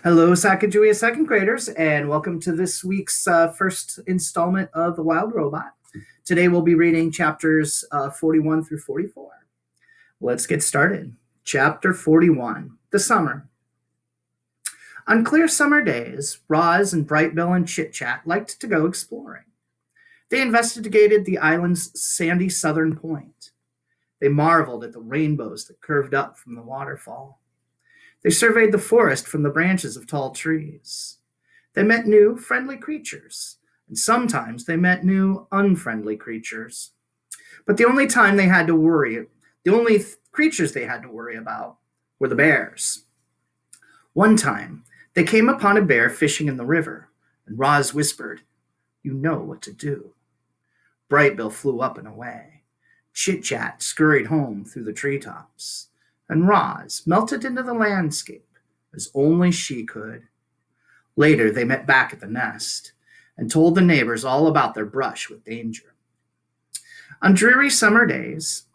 Hello, Sacagawea second graders, and welcome to this week's first installment of The Wild Robot. Today we'll be reading chapters 41 through 44. Let's get started. Chapter 41 The Summer. On clear summer days, Roz and Brightbill and Chit Chat liked to go exploring. They investigated the island's sandy southern point. They marveled at the rainbows that curved up from the waterfall. They surveyed the forest from the branches of tall trees. They met new, friendly creatures, and sometimes they met new, unfriendly creatures. But the only creatures they had to worry about were the bears. One time, they came upon a bear fishing in the river, and Roz whispered, "You know what to do." Brightbill flew up and away. Chit Chat scurried home through the treetops, and Roz melted into the landscape as only she could. Later, they met back at the nest and told the neighbors all about their brush with danger. On dreary summer days,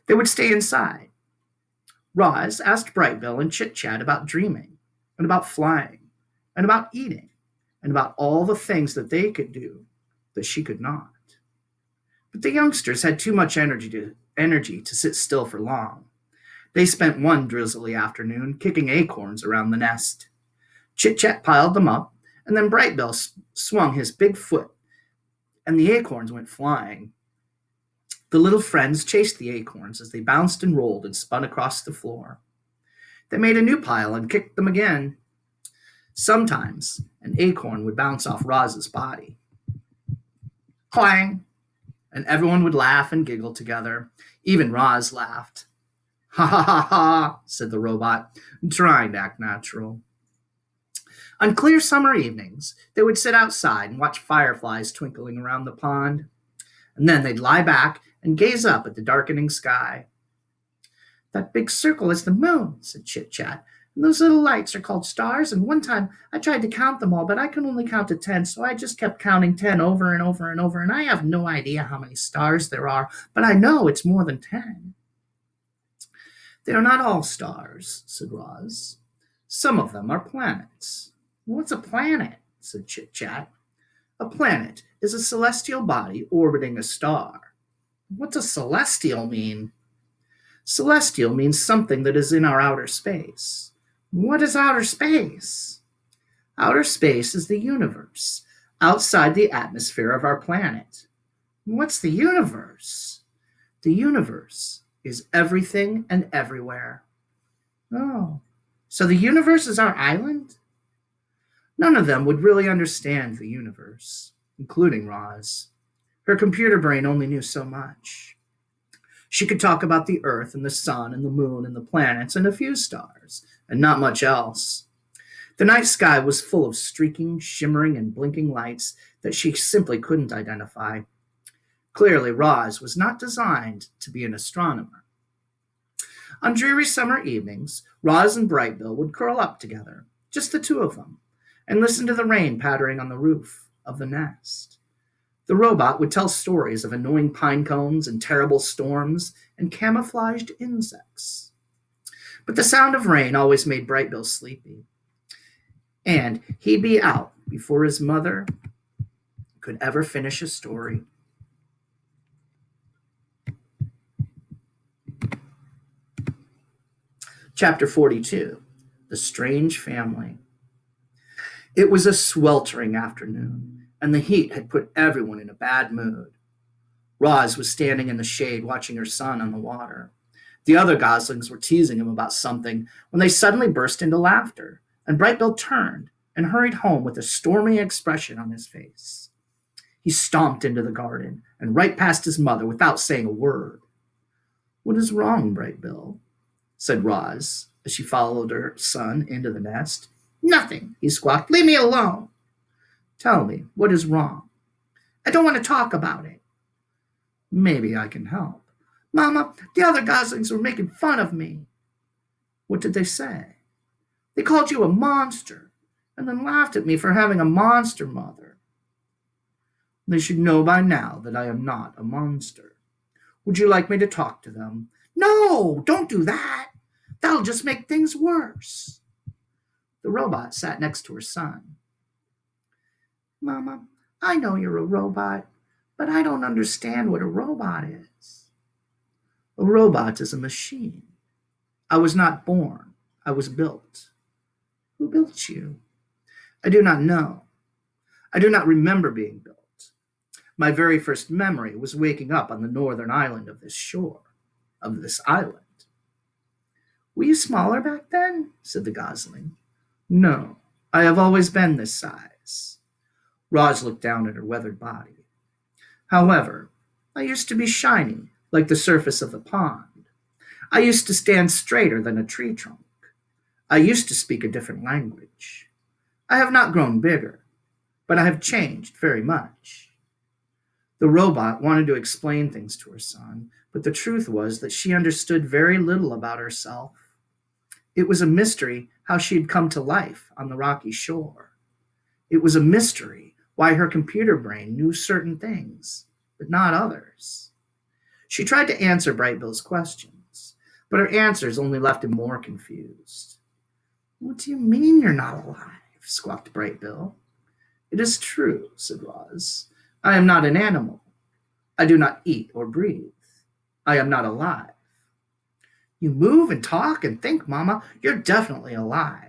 they would stay inside. Roz asked Brightbill and Chit Chat about dreaming, and about flying, and about eating, and about all the things that they could do that she could not. But the youngsters had too much energy to sit still for long. They spent one drizzly afternoon kicking acorns around the nest. Chit Chat piled them up, and then Brightbill swung his big foot, and the acorns went flying. The little friends chased the acorns as they bounced and rolled and spun across the floor. They made a new pile and kicked them again. Sometimes an acorn would bounce off Roz's body. Clang! And everyone would laugh and giggle together. Even Roz laughed. "Ha ha ha ha," said the robot, trying to act natural. On clear summer evenings, they would sit outside and watch fireflies twinkling around the pond. And then they'd lie back and gaze up at the darkening sky. "That big circle is the moon," said Chit Chat. "And those little lights are called stars. And one time I tried to count them all, but I could only count to 10, so I just kept counting 10 over and over and over. And I have no idea how many stars there are, but I know it's more than 10. "They are not all stars," said Roz. "Some of them are planets." "What's a planet?" said Chit Chat. "A planet is a celestial body orbiting a star." "What does celestial mean?" "Celestial means something that is in our outer space." "What is outer space?" "Outer space is the universe, outside the atmosphere of our planet." "What's the universe?" "The universe is everything and everywhere." "Oh, so the universe is our island?" None of them would really understand the universe, including Roz. Her computer brain only knew so much. She could talk about the Earth and the sun and the moon and the planets and a few stars, and not much else. The night sky was full of streaking, shimmering, and blinking lights that she simply couldn't identify. Clearly, Roz was not designed to be an astronomer. On dreary summer evenings, Roz and Brightbill would curl up together, just the two of them, and listen to the rain pattering on the roof of the nest. The robot would tell stories of annoying pine cones and terrible storms and camouflaged insects. But the sound of rain always made Brightbill sleepy, and he'd be out before his mother could ever finish a story. Chapter 42 The Strange Family. It was a sweltering afternoon, and the heat had put everyone in a bad mood. Roz was standing in the shade watching her son on the water. The other goslings were teasing him about something when they suddenly burst into laughter, and Brightbill turned and hurried home with a stormy expression on his face. He stomped into the garden and right past his mother without saying a word. "What is wrong, Brightbill?" said Roz as she followed her son into the nest. "Nothing," he squawked. "Leave me alone." "Tell me, what is wrong?" "I don't want to talk about it." "Maybe I can help." "Mama, the other goslings were making fun of me." "What did they say?" "They called you a monster, and then laughed at me for having a monster mother." "They should know by now that I am not a monster. Would you like me to talk to them?" "No, don't do that. That'll just make things worse." The robot sat next to her son. Mama, I know you're a robot, but I don't understand what a robot is. A robot is a machine. I was not born. I was built. Who built you? I do not know. I do not remember being built. My very first memory was waking up on the northern island of this shore, of this island. Were you smaller back then? Said the gosling. No, I have always been this size. Roz looked down at her weathered body. However, I used to be shiny, like the surface of the pond. I used to stand straighter than a tree trunk. I used to speak a different language. I have not grown bigger, but I have changed very much. The robot wanted to explain things to her son, but the truth was that she understood very little about herself. It was a mystery how she had come to life on the rocky shore. It was a mystery why her computer brain knew certain things, but not others. She tried to answer Bright Bill's questions, but her answers only left him more confused. What do you mean you're not alive? Squawked Bright Bill. It is true, said Roz. I am not an animal. I do not eat or breathe. I am not alive. You move and talk and think, Mama. You're definitely alive.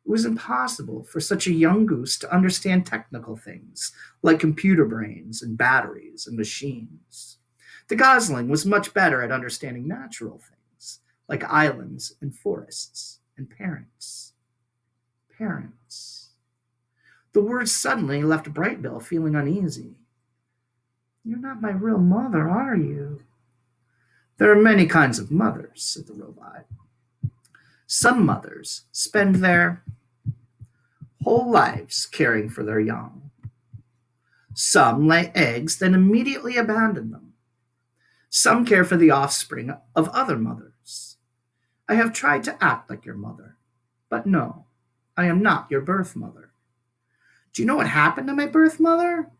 It was impossible for such a young goose to understand technical things like computer brains and batteries and machines. The gosling was much better at understanding natural things like islands and forests and parents. Parents. The words suddenly left Bright Bill feeling uneasy. You're not my real mother, are you? There are many kinds of mothers, said the robot. Some mothers spend their whole lives caring for their young. Some lay eggs, then immediately abandon them. Some care for the offspring of other mothers. I have tried to act like your mother, but no, I am not your birth mother. Do you know what happened to my birth mother?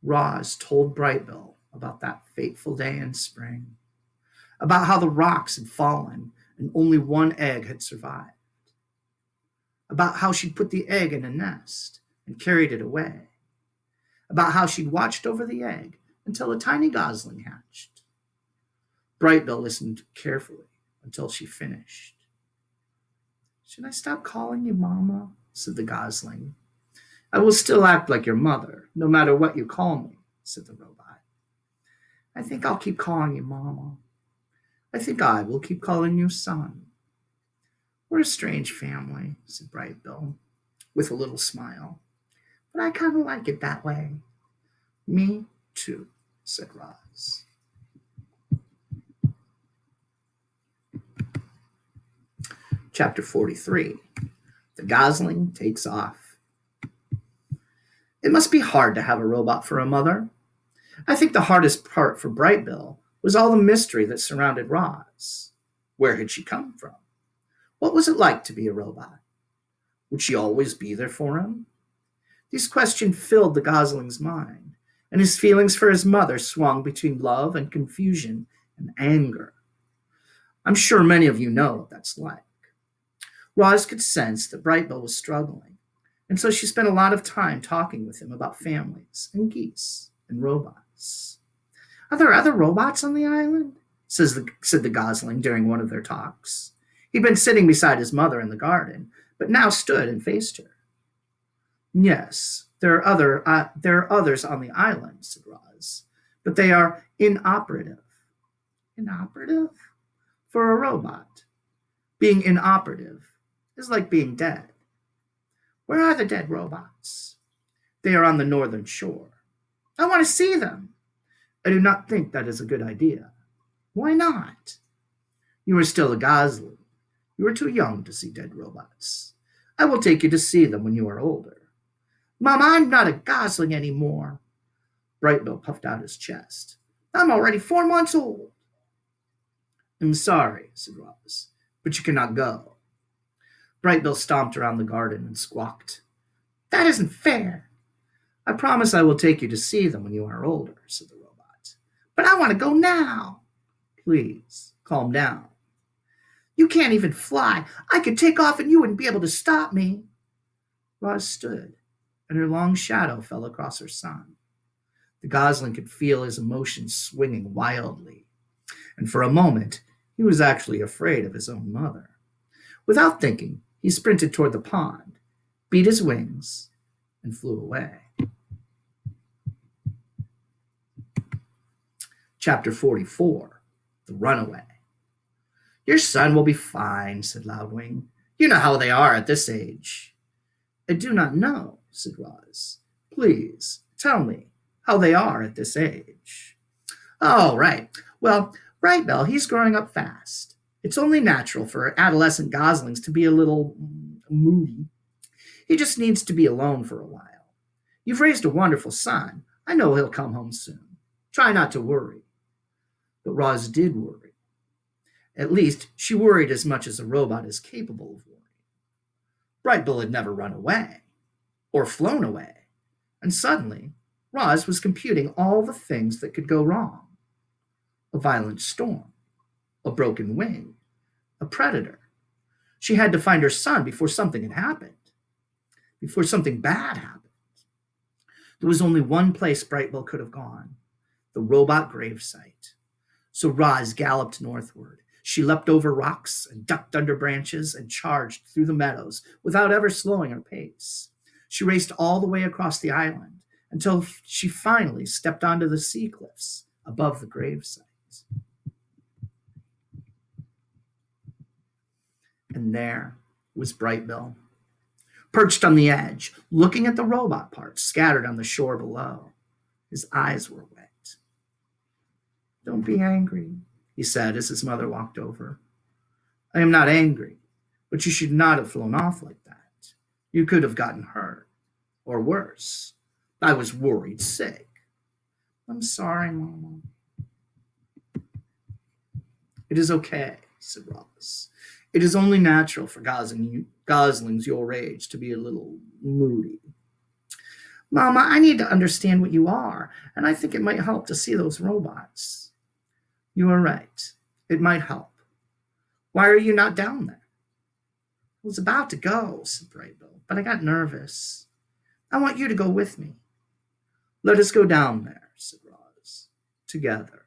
Roz told Bright Bill about that fateful day in spring, about how the rocks had fallen and only one egg had survived, about how she'd put the egg in a nest and carried it away, about how she'd watched over the egg until a tiny gosling hatched. Bright Bill listened carefully until she finished. Should I stop calling you Mama? Said the gosling. I will still act like your mother, no matter what you call me, said the robot. I think I'll keep calling you Mama. I think I will keep calling you son. We're a strange family, said Bright Bill, with a little smile. But I kind of like it that way. Me too, said Roz. Chapter 43. The Gosling Takes Off. It must be hard to have a robot for a mother. I think the hardest part for Bright Bill was all the mystery that surrounded Roz. Where had she come from? What was it like to be a robot? Would she always be there for him? These questions filled the gosling's mind, and his feelings for his mother swung between love and confusion and anger. I'm sure many of you know what that's like. Roz could sense that Bright Bill was struggling, and so she spent a lot of time talking with him about families and geese and robots. Are there other robots on the island? Said the gosling during one of their talks. He'd been sitting beside his mother in the garden, but now stood and faced her. Yes, there are others on the island, said Roz, but they are inoperative. Inoperative? For a robot. Being inoperative is like being dead. Where are the dead robots? They are on the northern shore. I want to see them. I do not think that is a good idea. Why not? You are still a gosling. You are too young to see dead robots. I will take you to see them when you are older. Mama, I'm not a gosling anymore. Bright Bill puffed out his chest. I'm already 4 months old. I'm sorry, said Roz, but you cannot go. Bright Bill stomped around the garden and squawked. That isn't fair. I promise I will take you to see them when you are older, said the robot. But I want to go now. Please, calm down. You can't even fly. I could take off and you wouldn't be able to stop me. Roz stood, and her long shadow fell across her son. The gosling could feel his emotions swinging wildly, and for a moment he was actually afraid of his own mother. Without thinking, he sprinted toward the pond, beat his wings, and flew away. Chapter 44, The Runaway. Your son will be fine, said Loudwing. You know how they are at this age. I do not know, said Roz. Please, tell me how they are at this age. Oh, right. Well, Brightbell, he's growing up fast. It's only natural for adolescent goslings to be a little moody. He just needs to be alone for a while. You've raised a wonderful son. I know he'll come home soon. Try not to worry. But Roz did worry. At least she worried as much as a robot is capable of worrying. Brightbill had never run away or flown away, and suddenly Roz was computing all the things that could go wrong: a violent storm, a broken wing, a predator. She had to find her son before something had happened, before something bad happened. There was only one place Brightbill could have gone: the robot gravesite. So Roz galloped northward. She leapt over rocks and ducked under branches and charged through the meadows without ever slowing her pace. She raced all the way across the island until she finally stepped onto the sea cliffs above the gravesite. And there was Brightbill, perched on the edge, looking at the robot parts scattered on the shore below. His eyes were wet. Don't be angry, he said as his mother walked over. I am not angry, but you should not have flown off like that. You could have gotten hurt, or worse. I was worried sick. I'm sorry, Mama. It is okay, said Roz. It is only natural for goslings your age to be a little moody. Mama, I need to understand what you are, and I think it might help to see those robots. You are right. It might help. Why are you not down there? I was about to go, said Brightbill, but I got nervous. I want you to go with me. Let us go down there, said Roz, together.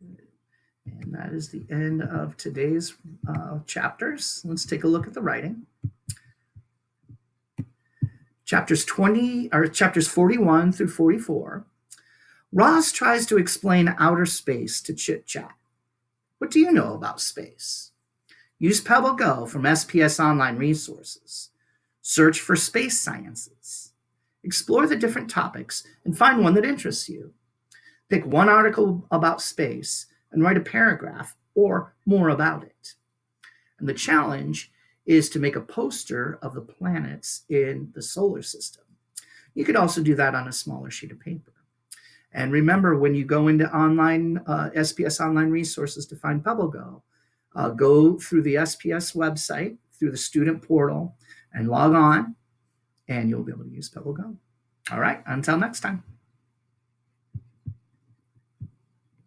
And that is the end of today's chapters. Let's take a look at the writing. Chapters 41 through 44. Roz tries to explain outer space to Chit Chat. What do you know about space? Use Pebble Go from SPS Online Resources. Search for space sciences. Explore the different topics and find one that interests you. Pick one article about space and write a paragraph or more about it. And the challenge is to make a poster of the planets in the solar system. You could also do that on a smaller sheet of paper. And remember, when you go into SPS Online Resources to find PebbleGo, go through the SPS website, through the student portal, and log on, and you'll be able to use PebbleGo. All right, until next time.